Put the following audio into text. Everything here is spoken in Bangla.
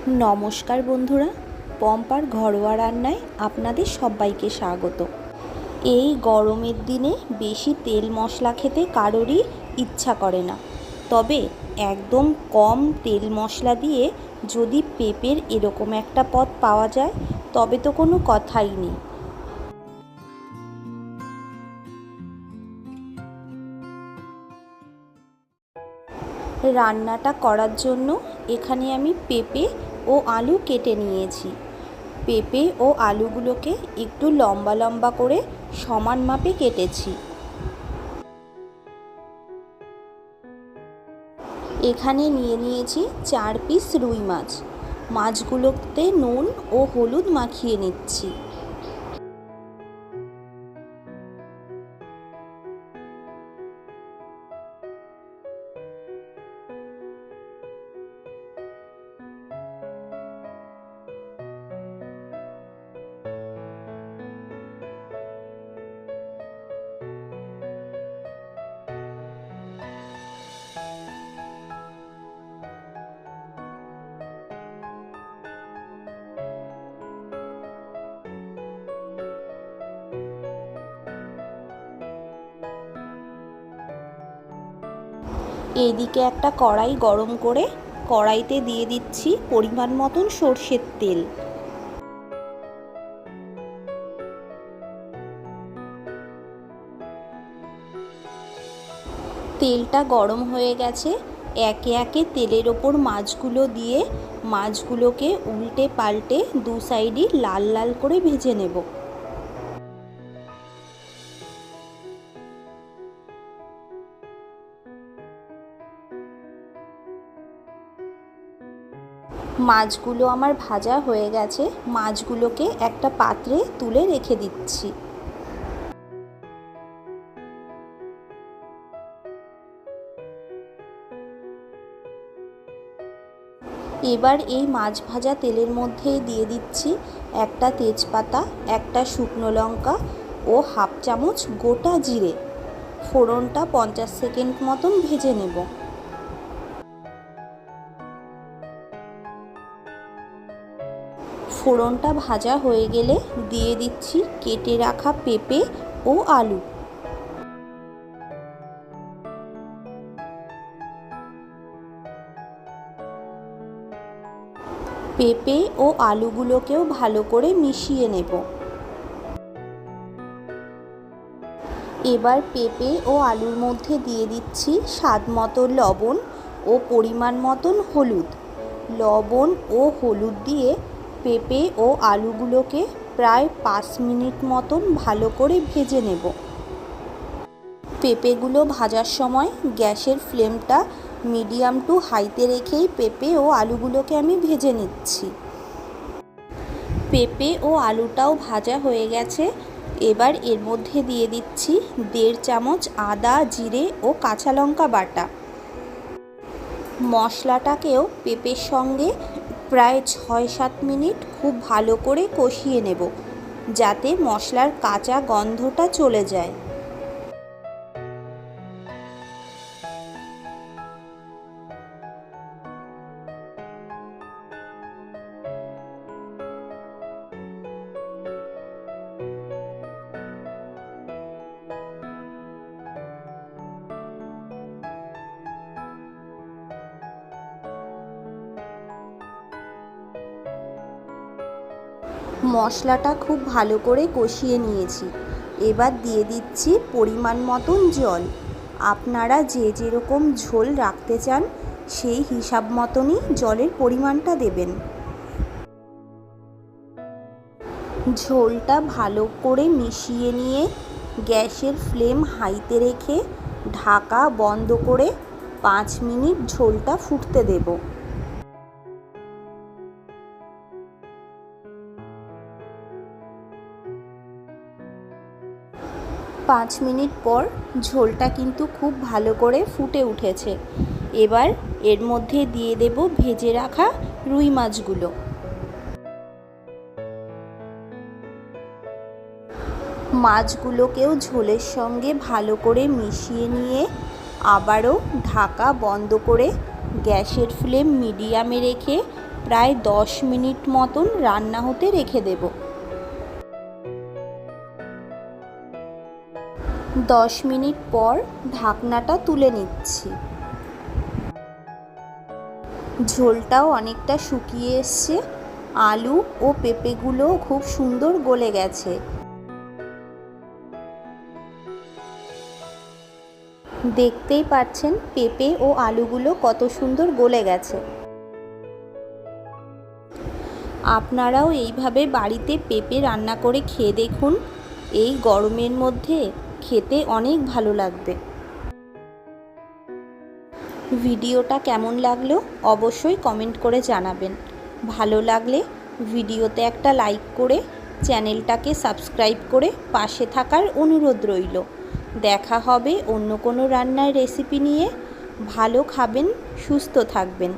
নমস্কার বন্ধুরা, পম্পার ঘরোয়া রান্নায় আপনাদের সবাইকে স্বাগত। এই গরমের দিনে বেশি তেল মশলা খেতে কারোরই ইচ্ছা করে না, তবে একদম কম তেল মশলা দিয়ে যদি পেঁপের এরকম একটা পদ পাওয়া যায় তবে তো কোনো কথাই নেই। রান্নাটা করার জন্য এখানে আমি পেঁপে ও আলু কেটে নিয়েছি। পেঁপে ও আলুগুলোকে একটু লম্বা লম্বা করে সমান মাপে কেটেছি। এখানে নিয়ে নিয়েছি 4 পিস রুই মাছ। মাছগুলোতে নুন ও হলুদ মাখিয়ে নিচ্ছি। এইদিকে একটা কড়াই গরম করে কড়াইতে দিয়ে দিচ্ছি পরিমাণ মতন সর্ষের তেল। তেলটা গরম হয়ে গেছে। একে একে তেলের ওপর মাছগুলো দিয়ে মাছগুলোকে উল্টে পাল্টে দু সাইডই লাল লাল করে ভেজে নেব। মাছগুলো আমার ভাজা হয়ে গেছে। মাছগুলোকে একটা পাত্রে তুলে রেখে দিচ্ছি। এবার এই মাছ ভাজা তেলের মধ্যেই দিয়ে দিচ্ছি একটা তেজপাতা, একটা শুকনো লঙ্কা ও হাফ চামচ গোটা জিরে। ফোড়নটা 50 সেকেন্ড মতন ভেজে নেব। ফোড়নটা ভাজা হয়ে গেলে দিয়ে দিচ্ছি কেটে রাখা পেঁপে ও আলু। পেঁপে ও আলুগুলোকেও ভালো করে মিশিয়ে নেব। এবার পেঁপে ও আলুর মধ্যে দিয়ে দিচ্ছি স্বাদ মতো লবণ ও পরিমাণ মতন হলুদ। লবণ ও হলুদ দিয়ে পেঁপে ও আলুগুলোকে প্রায় 5 মিনিট মতন ভালো করে ভেজে নেব। পেঁপেগুলো ভাজার সময় গ্যাসের ফ্লেমটা মিডিয়াম টু হাইতে রেখেই পেঁপে ও আলুগুলোকে আমি ভেজে নিচ্ছি। পেঁপে ও আলুটাও ভাজা হয়ে গেছে। এবার এর মধ্যে দিয়ে দিচ্ছি 1.5 চামচ আদা, জিরে ও কাঁচা লঙ্কা বাটা। মশলাটাকেও পেঁপের সঙ্গে প্রায় 6-7 মিনিট খুব ভালো করে কষিয়ে নেব, যাতে মশলার কাঁচা গন্ধটা চলে যায়। মশলাটা খুব ভালো করে কষিয়ে নিয়েছি। এবার দিয়ে দিচ্ছি পরিমাণ মতন জল। আপনারা যে যেরকম ঝোল রাখতে চান সেই হিসাব মতনই জলের পরিমাণটা দেবেন। ঝোলটা ভালো করে মিশিয়ে নিয়ে গ্যাসের ফ্লেম হাইতে রেখে ঢাকা বন্ধ করে 5 মিনিট ঝোলটা ফুটতে দেব। 5 মিনিট পর ঝোলটা কিন্তু খুব ভালো করে ফুটে উঠেছে। এবার এর মধ্যে দিয়ে দেব ভেজে রাখা রুই মাছগুলো। মাছগুলোকেও ঝোলের সঙ্গে ভালো করে মিশিয়ে নিয়ে আবারও ঢাকা বন্ধ করে গ্যাসের ফ্লেম মিডিয়ামে রেখে প্রায় 10 মিনিট মতন রান্না হতে রেখে দেব। 10 মিনিট পর ঢাকনাটা তুলে নিচ্ছি। ঝোলটাও অনেকটা শুকিয়ে এসছে, আলু ও পেঁপেগুলো খুব সুন্দর গলে গেছে। দেখতেই পাচ্ছেন পেঁপে ও আলুগুলো কত সুন্দর গলে গেছে। আপনারাও এইভাবে বাড়িতে পেঁপে রান্না করে খেয়ে দেখুন, এই গরমের মধ্যে খেতে অনেক ভালো লাগবে। ভিডিওটা কেমন লাগলো অবশ্যই কমেন্ট করে জানাবেন। ভালো লাগলে ভিডিওতে একটা লাইক করে চ্যানেলটাকে সাবস্ক্রাইব করে পাশে থাকার অনুরোধ রইল। দেখা হবে অন্য কোনো রান্নার রেসিপি নিয়ে। ভালো খাবেন, সুস্থ থাকবেন।